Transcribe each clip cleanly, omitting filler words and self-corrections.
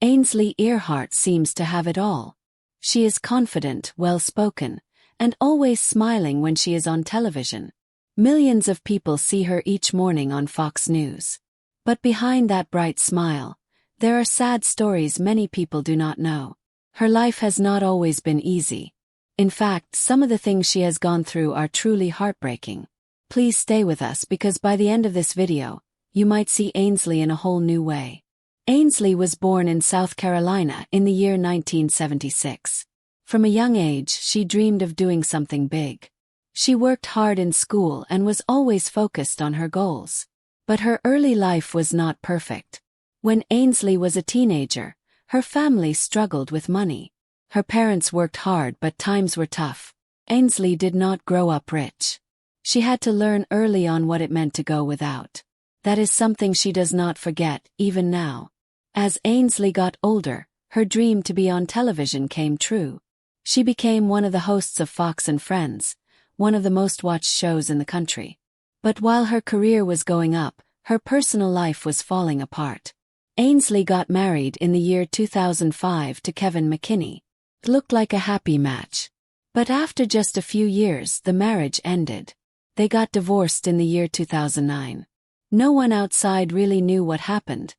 Ainsley Earhardt seems to have it all. She is confident, well-spoken, and always smiling when she is on television. Millions of people see her each morning on Fox News. But behind that bright smile, there are sad stories many people do not know. Her life has not always been easy. In fact, some of the things she has gone through are truly heartbreaking. Please stay with us because by the end of this video, you might see Ainsley in a whole new way. Ainsley was born in South Carolina in the year 1976. From a young age, she dreamed of doing something big. She worked hard in school and was always focused on her goals. But her early life was not perfect. When Ainsley was a teenager, her family struggled with money. Her parents worked hard but times were tough. Ainsley did not grow up rich. She had to learn early on what it meant to go without. That is something she does not forget, even now. As Ainsley got older, her dream to be on television came true. She became one of the hosts of Fox and Friends, one of the most watched shows in the country. But while her career was going up, her personal life was falling apart. Ainsley got married in the year 2005 to Kevin McKinney. It looked like a happy match. But after just a few years, the marriage ended. They got divorced in the year 2009. No one outside really knew what happened,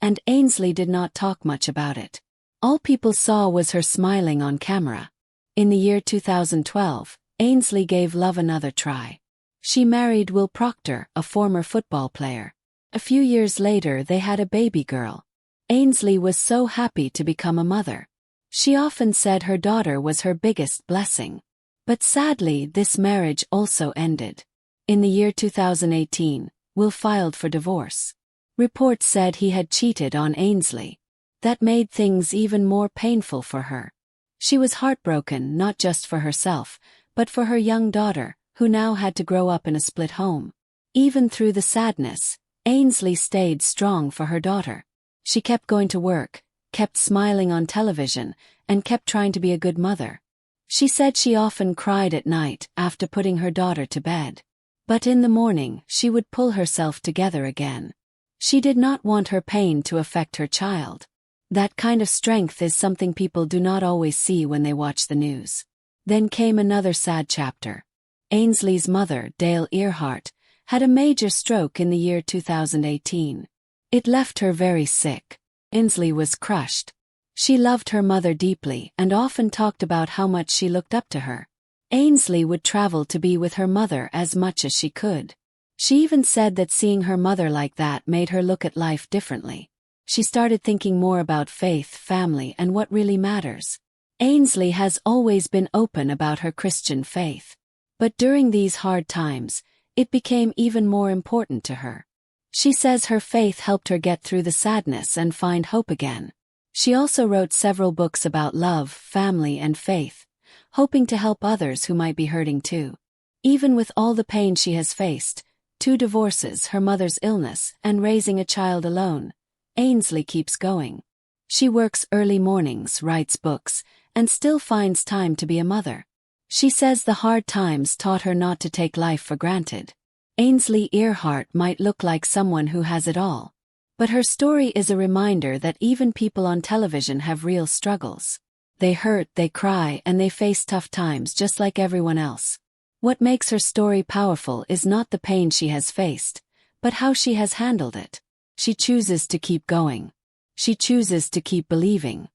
and Ainsley did not talk much about it. All people saw was her smiling on camera. In the year 2012, Ainsley gave love another try. She married Will Proctor, a former football player. A few years later they had a baby girl. Ainsley was so happy to become a mother. She often said her daughter was her biggest blessing. But sadly, this marriage also ended. In the year 2018, Will filed for divorce. Reports said he had cheated on Ainsley. That made things even more painful for her. She was heartbroken not just for herself, but for her young daughter, who now had to grow up in a split home. Even through the sadness, Ainsley stayed strong for her daughter. She kept going to work, kept smiling on television, and kept trying to be a good mother. She said she often cried at night after putting her daughter to bed. But in the morning, she would pull herself together again. She did not want her pain to affect her child. That kind of strength is something people do not always see when they watch the news. Then came another sad chapter. Ainsley's mother, Dale Earhardt, had a major stroke in the year 2018. It left her very sick. Ainsley was crushed. She loved her mother deeply and often talked about how much she looked up to her. Ainsley would travel to be with her mother as much as she could. She even said that seeing her mother like that made her look at life differently. She started thinking more about faith, family, and what really matters. Ainsley has always been open about her Christian faith. But during these hard times, it became even more important to her. She says her faith helped her get through the sadness and find hope again. She also wrote several books about love, family, and faith, hoping to help others who might be hurting too. Even with all the pain she has faced, 2 divorces, her mother's illness, and raising a child alone, Ainsley keeps going. She works early mornings, writes books, and still finds time to be a mother. She says the hard times taught her not to take life for granted. Ainsley Earhardt might look like someone who has it all. But her story is a reminder that even people on television have real struggles. They hurt, they cry, and they face tough times just like everyone else. What makes her story powerful is not the pain she has faced, but how she has handled it. She chooses to keep going. She chooses to keep believing.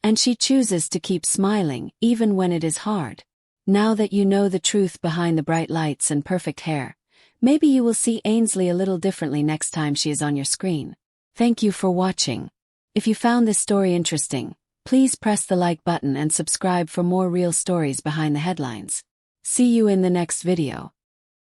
And she chooses to keep smiling even when it is hard. Now that you know the truth behind the bright lights and perfect hair, maybe you will see Ainsley a little differently next time she is on your screen. Thank you for watching. If you found this story interesting, please press the like button and subscribe for more real stories behind the headlines. See you in the next video.